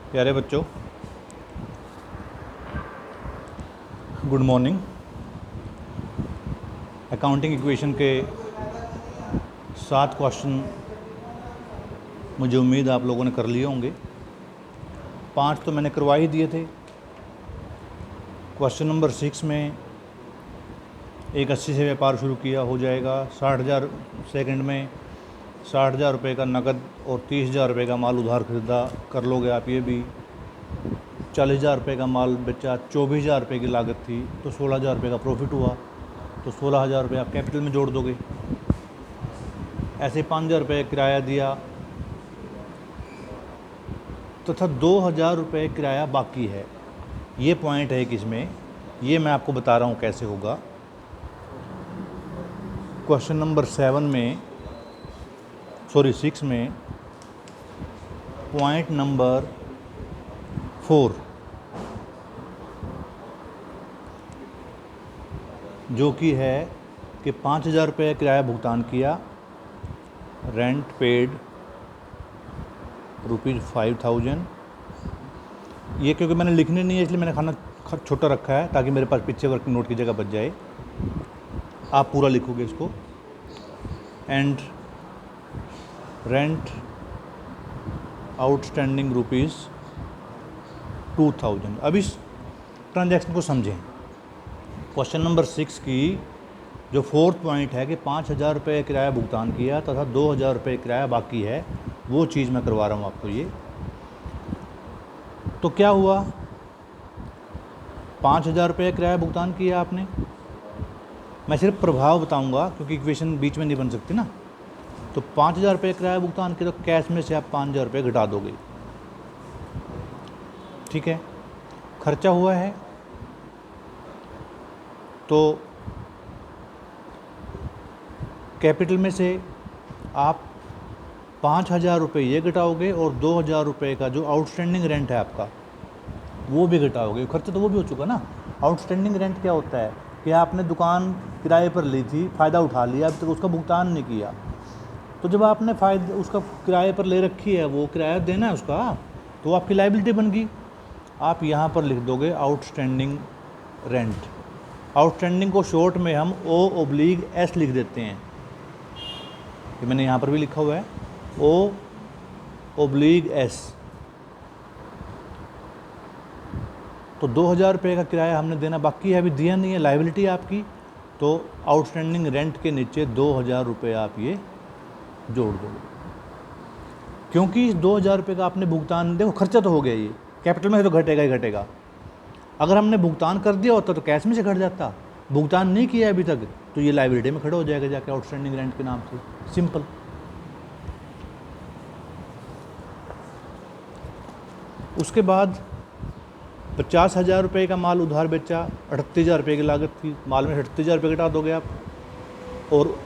प्यारे बच्चों, good morning. Accounting equation के 7 क्वेश्चन मुझे उम्मीद आप लोगों ने कर लिए होंगे। 5 तो मैंने करवा ही दिए थे। क्वेश्चन नंबर 6 में एक 80 से व्यापार शुरू किया, हो जाएगा 60,000 सेकंड में 60,000 रुपये का नकद और 30,000 रुपये का माल उधार खरीदा, कर लोगे आप ये भी। 40,000 रुपये का माल बेचा, 24,000 रुपये की लागत थी, तो 16,000 रुपये का प्रॉफिट हुआ, तो 16,000 रुपये आप कैपिटल में जोड़ दोगे। ऐसे 5,000 रुपये किराया दिया तथा 2,000 रुपये किराया बाकी है। ये पॉइंट है कि इसमें, ये मैं आपको बता रहा हूँ कैसे होगा। क्वेश्चन नंबर 6 में पॉइंट नंबर 4 जो कि है कि 5,000 रुपये किराया भुगतान किया, रेंट पेड ₹5,000। ये क्योंकि मैंने लिखने नहीं है इसलिए मैंने खाना छोटा रखा है ताकि मेरे पास पीछे वर्किंग नोट की जगह बच जाए। आप पूरा लिखोगे इसको। And rent outstanding ₹2,000। अब इस ट्रांजैक्शन को समझें। क्वेश्चन नंबर 6 की जो 4th पॉइंट है कि 5,000 रुपये किराया भुगतान किया तथा 2,000 रुपये किराया बाकी है, वो चीज़ मैं करवा रहा हूँ आपको। ये तो क्या हुआ, 5,000 रुपये किराया भुगतान किया आपने। मैं सिर्फ प्रभाव बताऊंगा क्योंकि इक्वेशन बीच में नहीं बन सकती ना। तो 5,000 रुपये किराया भुगतान किया तो कैश में से आप 5,000 रुपये घटा दोगे, ठीक है। खर्चा हुआ है तो कैपिटल में से आप 5,000 रुपये ये घटाओगे और 2,000 रुपये का जो आउटस्टैंडिंग रेंट है आपका वो भी घटाओगे। खर्चा तो वो भी हो चुका ना। आउटस्टैंडिंग रेंट क्या होता है कि आपने दुकान किराए पर ली थी, फ़ायदा उठा लिया, अभी तक उसका भुगतान नहीं किया। तो जब आपने फ़ायदा उसका किराए पर ले रखी है, वो किराया देना है उसका, तो आपकी लायबिलिटी बन गई। आप यहाँ पर लिख दोगे आउटस्टैंडिंग रेंट। आउटस्टैंडिंग को शॉर्ट में हम O/S लिख देते हैं। कि मैंने यहाँ पर भी लिखा हुआ है O/S। तो 2,000 रुपये का किराया हमने देना बाकी है, अभी दिया नहीं है, लायबिलिटी आपकी। तो आउटस्टैंडिंग रेंट के नीचे 2,000 रुपये आप ये जोड़ दोगे, क्योंकि 2,000 रुपये का आपने भुगतान, देखो खर्चा तो हो गया, ये कैपिटल में से तो घटेगा ही घटेगा। अगर हमने भुगतान कर दिया होता तो कैश में से घट जाता। भुगतान नहीं किया अभी तक तो ये लायबिलिटी में खड़ा हो जाएगा जाके आउटस्टैंडिंग रेंट के नाम से। सिंपल। उसके बाद 50,000 रुपये का माल उधार बेचा, 38,000 रुपये की लागत थी, माल में 38,000 रुपये घटा दोगे आप, और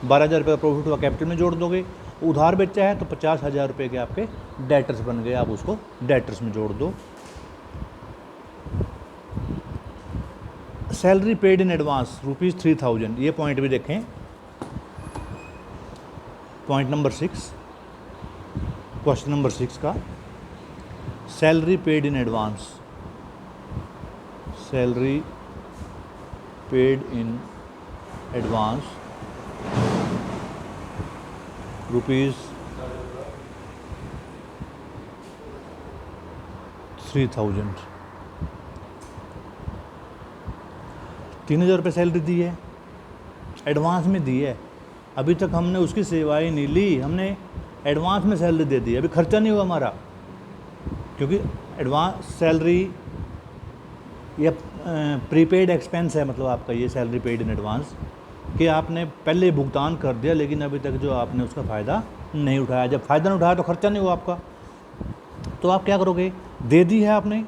12,000 रुपये का प्रॉफिट हुआ, कैपिटल में जोड़ दोगे। उधार बेचा है तो 50,000 रुपये के आपके डेटर्स बन गए, आप उसको डेटर्स में जोड़ दो। सैलरी पेड इन एडवांस ₹3,000, ये पॉइंट भी देखें। पॉइंट नंबर 6, क्वेश्चन नंबर 6 का salary paid in advance. Salary paid in advance ₹3,000। 3,000 रुपये सैलरी दी है, एडवांस में दी है। अभी तक हमने उसकी सेवाएं नहीं ली, हमने एडवांस में सैलरी दे दी। अभी खर्चा नहीं हुआ हमारा, क्योंकि एडवांस सैलरी या प्रीपेड एक्सपेंस है, मतलब आपका ये सैलरी पेड इन एडवांस कि आपने पहले भुगतान कर दिया लेकिन अभी तक जो आपने उसका फ़ायदा नहीं उठाया। जब फ़ायदा नहीं उठाया तो खर्चा नहीं हुआ आपका। तो आप क्या करोगे, दे दी है आपने,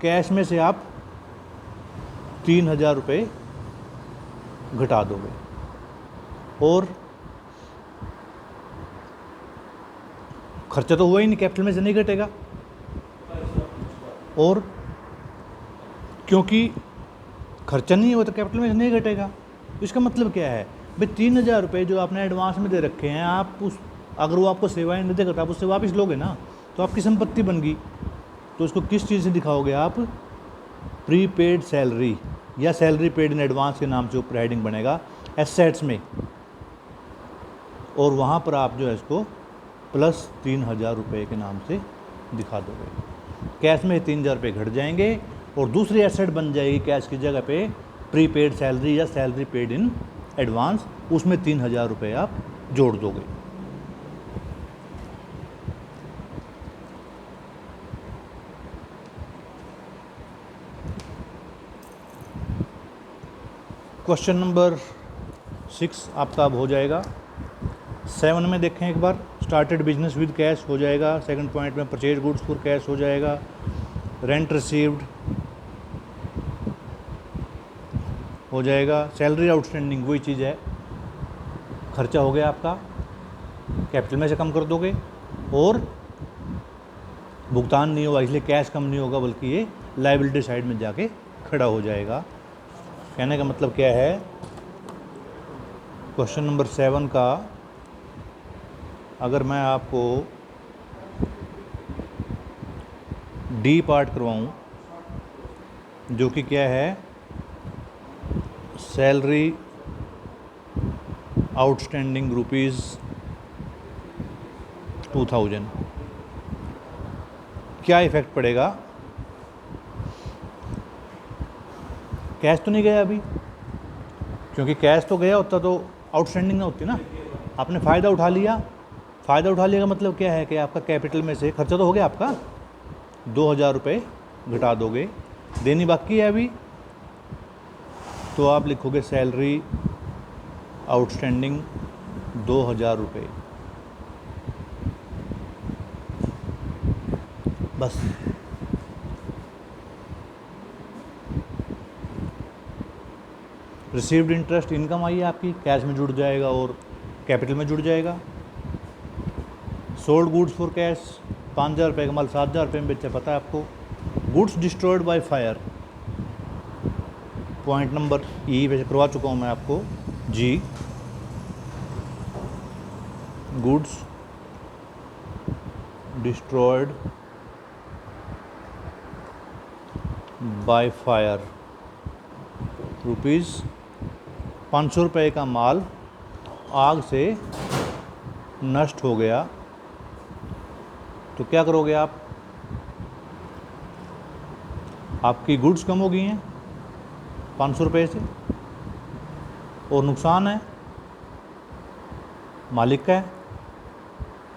कैश में से आप 3,000 रुपये घटा दोगे, और खर्चा तो हुआ ही नहीं, कैपिटल में से नहीं घटेगा। और क्योंकि खर्चा नहीं हुआ तो कैपिटल में से नहीं घटेगा। इसका मतलब क्या है भाई, 3,000 रुपये जो आपने एडवांस में दे रखे हैं, आप उस अगर वो आपको सेवाएं नहीं देगा तो आप उससे वापस लोगे ना, तो आपकी संपत्ति बन गई। तो इसको किस चीज़ से दिखाओगे आप? प्रीपेड सैलरी या सैलरी पेड इन एडवांस के नाम से ऊपर हेडिंग बनेगा एसेट्स में, और वहाँ पर आप जो है इसको प्लस 3,000 रुपये के नाम से दिखा दोगे। कैश में 3,000 रुपये घट जाएंगे और दूसरी एसेट बन जाएगी कैश की जगह पे प्रीपेड सैलरी या सैलरी पेड इन एडवांस, उसमें 3,000 रुपये आप जोड़ दोगे। क्वेश्चन नंबर 6 आपका अब हो जाएगा। 7 में देखें एक बार, स्टार्टेड बिजनेस विद कैश हो जाएगा। सेकंड पॉइंट में परचेज गुड्स फॉर कैश हो जाएगा। रेंट रिसीव्ड हो जाएगा। सैलरी आउटस्टैंडिंग वही चीज़ है, खर्चा हो गया आपका, कैपिटल में से कम कर दोगे, और भुगतान नहीं होगा इसलिए कैश कम नहीं होगा बल्कि ये लायबिलिटी साइड में जाके खड़ा हो जाएगा। कहने का मतलब क्या है, क्वेश्चन नंबर 7 का अगर मैं आपको डी पार्ट करवाऊं, जो कि क्या है, सैलरी आउटस्टैंडिंग ₹2,000, क्या इफ़ेक्ट पड़ेगा? कैश तो नहीं गया अभी, क्योंकि कैश तो गया होता तो आउटस्टैंडिंग ना होती ना। आपने फ़ायदा उठा लिया। फ़ायदा उठा लिया का मतलब क्या है कि आपका कैपिटल में से खर्चा तो हो गया आपका, 2,000 रुपये घटा दोगे, देनी बाकी है अभी, तो आप लिखोगे सैलरी आउटस्टैंडिंग 2,000 रुपये, बस। रिसीव्ड इंटरेस्ट इनकम आई है आपकी, कैश में जुड़ जाएगा और कैपिटल में जुड़ जाएगा। सोल्ड गुड्स फॉर कैश, 5,000 रुपये का माल 7,000 रुपये में बेचा, पता है आपको। Goods destroyed by fire, point number ई वैसे करवा चुका हूँ मैं आपको, जी। गुड्स डिस्ट्रॉयड बाय फायर, ₹500 रुपये का माल आग से नष्ट हो गया, तो क्या करोगे आप? आपकी गुड्स कम हो गई हैं 500 रुपये से, और नुकसान है मालिक का है,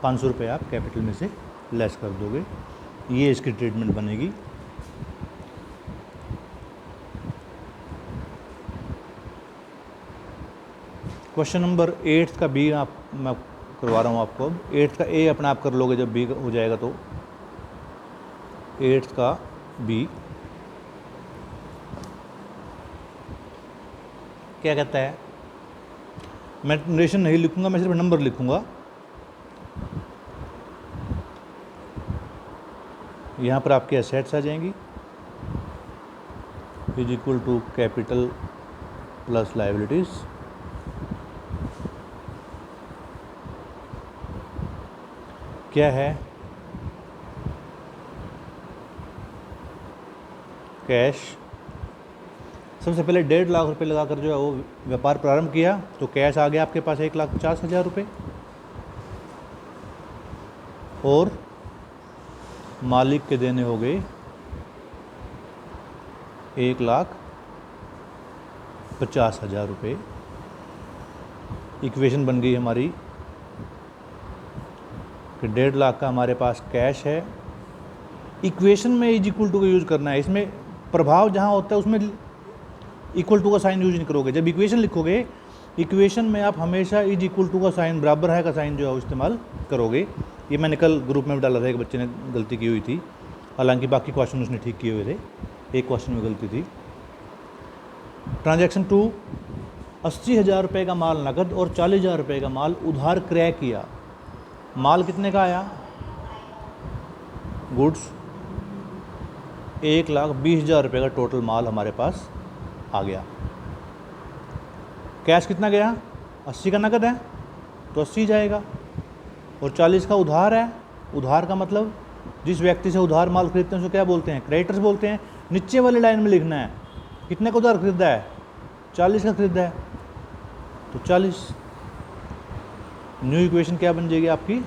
500 रुपये आप कैपिटल में से लेस कर दोगे। ये इसकी ट्रीटमेंट बनेगी। क्वेश्चन नंबर 8 का बी आप मैं करवा रहा हूँ आपको। 8 का ए अपना आप कर लोगे जब बी हो जाएगा, तो 8 का बी क्या कहता है? मैं नरेशन नहीं लिखूंगा, मैं सिर्फ नंबर लिखूंगा। यहाँ पर आपके एसेट्स आ जाएंगी, is equal to capital plus liabilities. क्या है? कैश। सबसे पहले 1.5 लाख रुपए लगाकर जो है वो व्यापार प्रारंभ किया, तो कैश आ गया आपके पास 1,50,000 रुपये, और मालिक के देने हो गए 1,50,000 रुपये। इक्वेशन बन गई हमारी कि 1.5 लाख का हमारे पास कैश है। इक्वेशन में इज इक्वल टू का यूज़ करना है। इसमें प्रभाव जहाँ होता है उसमें इक्वल टू का साइन यूज नहीं करोगे। जब इक्वेशन लिखोगे, इक्वेशन में आप हमेशा इज इक्वल टू का साइन, बराबर है का साइन जो है वो इस्तेमाल करोगे। ये मैंने कल ग्रुप में भी डाला था, एक बच्चे ने गलती की हुई थी, हालांकि बाकी क्वेश्चन उसने ठीक किए हुए थे, एक क्वेश्चन में गलती थी। ट्रांजैक्शन 2, 80,000 रुपये का माल नकद और 40,000 रुपये का माल उधार क्रय किया। माल कितने का आया? गुड्स 1,20,000 रुपये का टोटल माल हमारे पास आ गया। कैश कितना गया? 80 का नकद है तो 80 जाएगा, और 40 का उधार है। उधार का मतलब जिस व्यक्ति से उधार माल खरीदते हैं उसको क्या बोलते हैं? क्रेडिटर्स बोलते हैं। नीचे वाली लाइन में लिखना है कितने का उधार खरीदा है? 40 का खरीदा है, तो 40। न्यू इक्वेशन क्या बन जाएगी आपकी?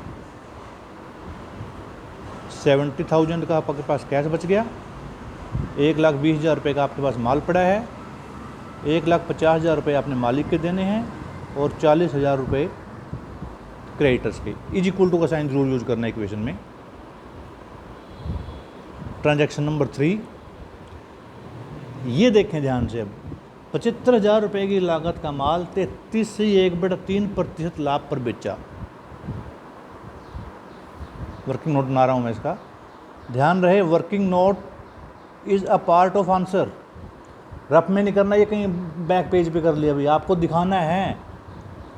70,000 का आपके पास कैश बच गया, 1,20,000 रुपये का आपके पास माल पड़ा है, 1,50,000 रुपये आपने मालिक के देने हैं और 40,000 रुपये क्रेडिटर्स के। इज इक्वल टू का साइन जरूर यूज करना है इक्वेशन में। ट्रांजैक्शन नंबर 3, ये देखें ध्यान से। अब 75,000 रुपये की लागत का माल 33 से 1/3% लाभ पर बेचा। वर्किंग नोट बना रहा हूँ मैं इसका, ध्यान रहे। Working note is a part of answer. Rough में नहीं करना, ये कहीं बैक पेज पे कर लिया। भाई आपको दिखाना है,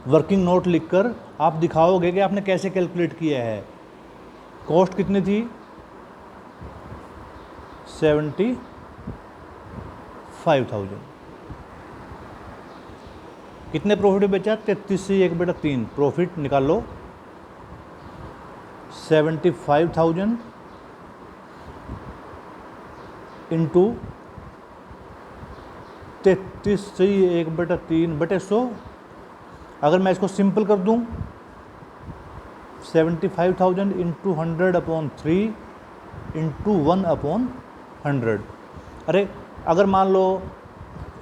वर्किंग नोट लिखकर आप दिखाओगे कि आपने कैसे कैलकुलेट किया है। कॉस्ट कितनी थी? 75,000। कितने प्रॉफिट बेचा? 33 से 1/3 प्रॉफिट निकालो। 75,000 इंटू 33 से 1/3/100। अगर मैं इसको सिंपल कर दूं, 75,000 इंटू 100/3 इंटू 1/100। अरे अगर मान लो,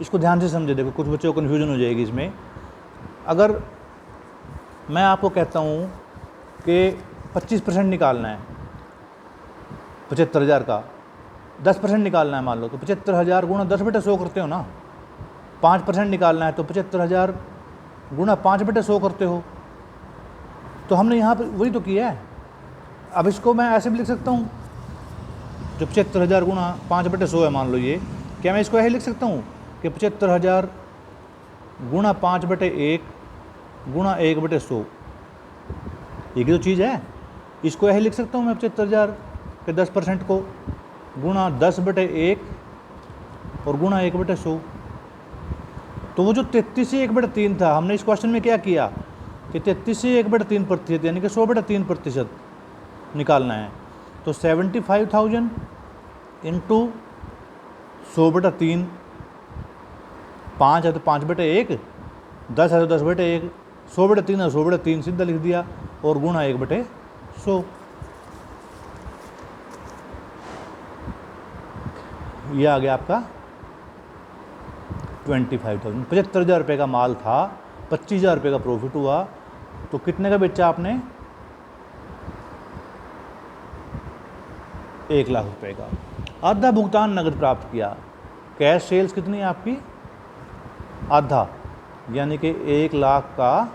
इसको ध्यान से समझे, देखो कुछ बच्चों को कन्फ्यूजन हो जाएगी इसमें। अगर मैं आपको कहता हूँ कि 25% निकालना है 75,000 का, 10% निकालना है मान लो, तो 75,000 गुणा 10/100 करते हो ना। 5% निकालना है तो 75,000 गुणा 5/100 करते हो। तो हमने यहाँ पर वही तो किया है। अब इसको मैं ऐसे भी लिख सकता हूँ, जो 75,000 गुणा 5/100 है मान लो ये, क्या मैं इसको ऐसे लिख सकता हूँ कि 75,000 गुणा 5/1 गुणा 1/100, ये तो चीज़ है। इसको ऐसे लिख सकता हूँ मैं 75,000 के 10% को गुणा 10/1 और गुणा 1/100। तो वो जो 33 से 1/3 था, हमने इस क्वेश्चन में क्या किया कि 33 से 1/3% यानी कि 100/3% निकालना है। तो 75,000 इंटू 100/3, 5 है तो 5/1, 10 है तो 10/1, 100/3 है 100/3 सीधा लिख दिया, और गुणा 1/100। ये आ गया आपका 25,000। 75,000 रुपये का माल था, 25,000 रुपये का प्रॉफिट हुआ, तो कितने का बेचा आपने? 1,00,000 रुपये का। आधा भुगतान नगद प्राप्त किया। कैश सेल्स कितनी है आपकी? आधा, यानी कि 1,00,000 का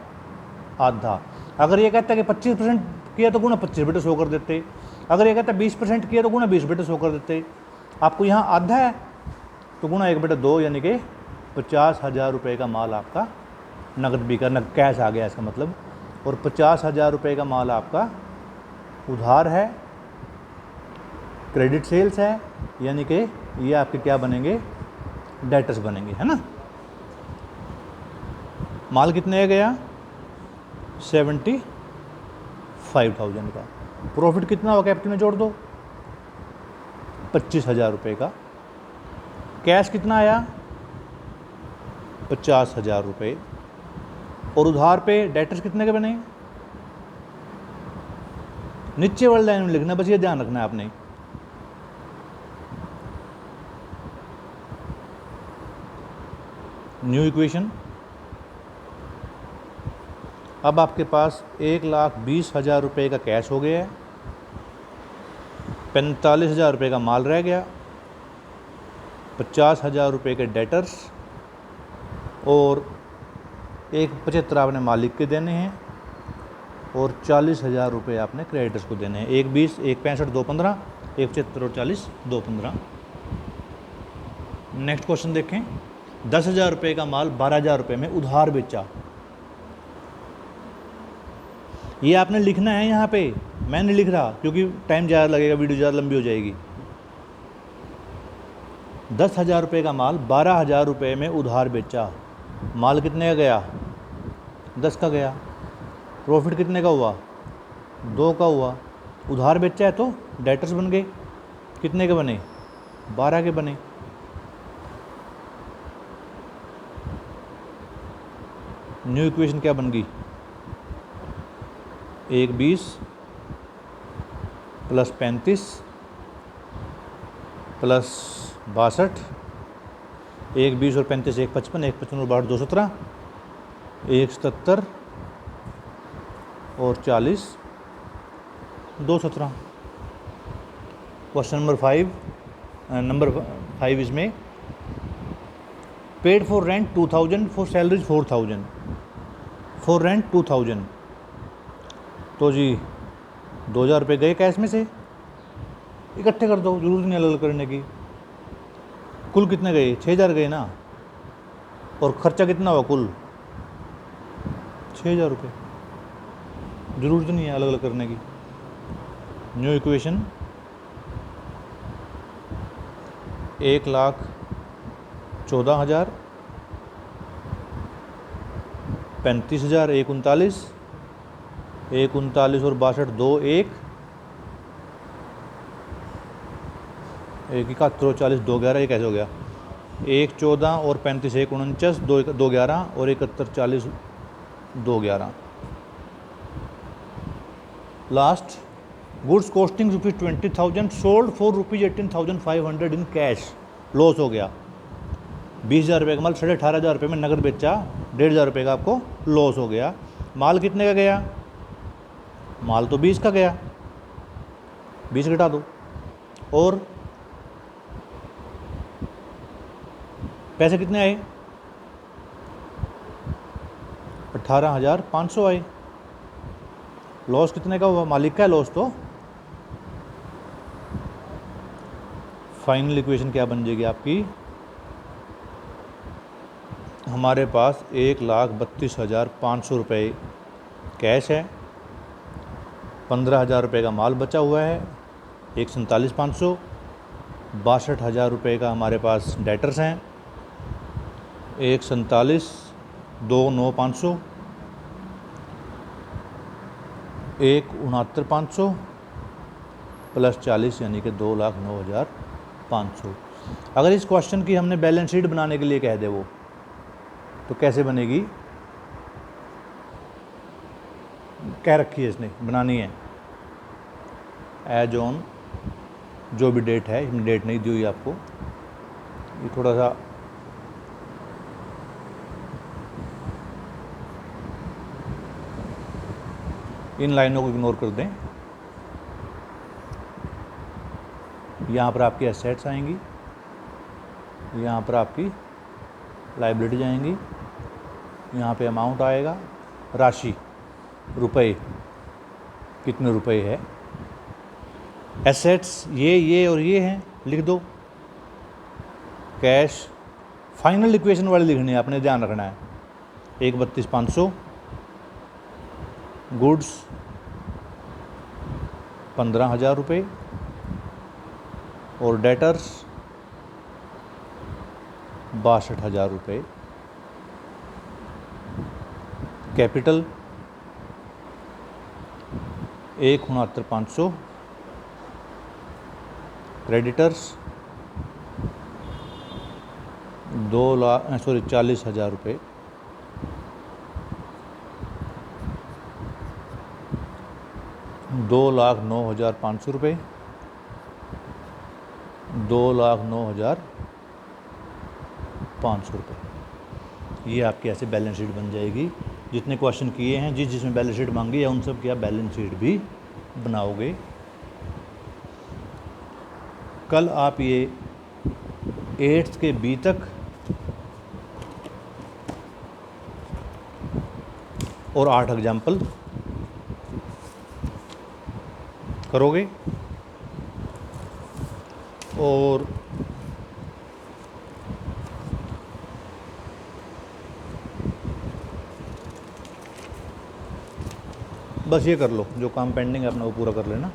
आधा। अगर ये कहता है कि 25% किया तो गुणा 25/100 कर देते। अगर ये कहता है 20% किया तो गुणा 20/100 कर देते। आपको यहाँ आधा है तो गुणा 1/2, यानी कि 50,000 रुपये का माल आपका नगद बिका, नगद कैश आ गया इसका मतलब। और 50,000 रुपये का माल आपका उधार है, क्रेडिट सेल्स है, यानी कि ये आपके क्या बनेंगे? डेटर्स बनेंगे, है ना। माल कितने का गया? 75,000 का। प्रॉफिट कितना हो? कैपिटल में जोड़ दो, 25,000 रुपये का। कैश कितना आया? 50,000 रुपये। और उधार पे डेटर्स कितने के बने? नीचे वाली लाइन में लिखना, बस ये ध्यान रखना है आपने। New equation. अब आपके पास 1,20,000 रुपये का कैश हो गया है, 45,000 रुपये का माल रह गया, 50,000 रुपये के डेटर्स और 1,75,000 आपने मालिक के देने हैं और 40,000 रुपये आपने क्रेडिटर्स को देने हैं। 1,20, 1,65, 2,15, 1,75 और 40, 2,15। नेक्स्ट क्वेश्चन देखें। 10,000 रुपये का माल 12,000 रुपये में उधार बेचा। ये आपने लिखना है यहाँ पे, मैं नहीं लिख रहा क्योंकि टाइम ज़्यादा लगेगा, वीडियो ज़्यादा लंबी हो जाएगी। 10,000 रुपये का माल 12,000 रुपये में उधार बेचा। माल कितने का गया? 10 का गया। प्रॉफिट कितने का हुआ? 2 का हुआ, उधार बेचा है तो डेटर्स बन गए, कितने के बने, 12 के बने। न्यू इक्वेशन क्या बन गई, 1 20 प्लस 35 प्लस 62, 1 20 और 35 1 55, 1 55 और 62 217, 1 77 और 40 217। क्वेश्चन नंबर 5 इसमें paid for rent 2000 for salaries 4000, for rent 2000। तो जी 2000 रुपये गए कैश में से, इकट्ठे कर दो, जरूरत नहीं अलग अलग करने की। कुल कितने गए, 6000 गए ना, और खर्चा कितना हुआ कुल 6000 रुपये, जरूरत नहीं है अलग अलग करने की। न्यू इक्वेशन 1,14,000, 35,000, 1 39, 1 39 और 62 2 1, 1 71 40 2 11, ये कैसे हो गया, 1 14 और 35 1 49, 2 11 और 71 40 2 11। Last, goods costing ₹20,000 sold for ₹18,500 in cash, loss हो गया। 20,000 रुपये का माल 18,500 रुपये में नगद बेचा, 1,500 रुपये का आपको लॉस हो गया। माल कितने का गया, माल तो 20 का गया, 20 घटा दो, और पैसे कितने आए, 18,500 आए। लॉस कितने का हुआ, मालिक का है लॉस तो। फाइनल इक्वेशन क्या बन जाएगी आपकी, हमारे पास 1,32,500 रुपये कैश है, 15,000 रुपये का माल बचा हुआ है, 1,47,500, 62,000 रुपये का हमारे पास डेटर्स हैं, 1,47 2 9 500, 1 69,500 प्लस 40 यानी कि 2,09,500। अगर इस क्वेश्चन की हमने बैलेंस शीट बनाने के लिए कह दे वो, तो कैसे बनेगी, कह रखी है इसने बनानी है, एज ऑन जो भी डेट है, इसमें डेट नहीं दी हुई आपको, ये थोड़ा सा इन लाइनों को इग्नोर कर दें। यहाँ पर आपकी एसेट्स आएंगी, यहाँ पर आपकी लाइबिलिटीज आएंगी, यहाँ पे अमाउंट आएगा, राशि रुपए, कितने रुपए है, एसेट्स ये और ये हैं, लिख दो। कैश फाइनल इक्वेशन वाली लिखनी है, आपने ध्यान रखना है। 1,32,500, गुड्स 15,000 रुपये, और डेटर्स 62,000 रुपये। कैपिटल 1,69,500, क्रेडिटर्स 40,000 रुपये, ₹2,09,500, 2,09,500 रुपये। ये आपकी ऐसे बैलेंस शीट बन जाएगी। जितने क्वेश्चन किए हैं, जिसमें बैलेंस शीट मांगी है, उन सब की आप बैलेंस शीट भी बनाओगे। कल आप ये 8th के B तक और 8 एग्जाम्पल करोगे, और बस ये कर लो, जो काम पेंडिंग है अपना वो पूरा कर लेना।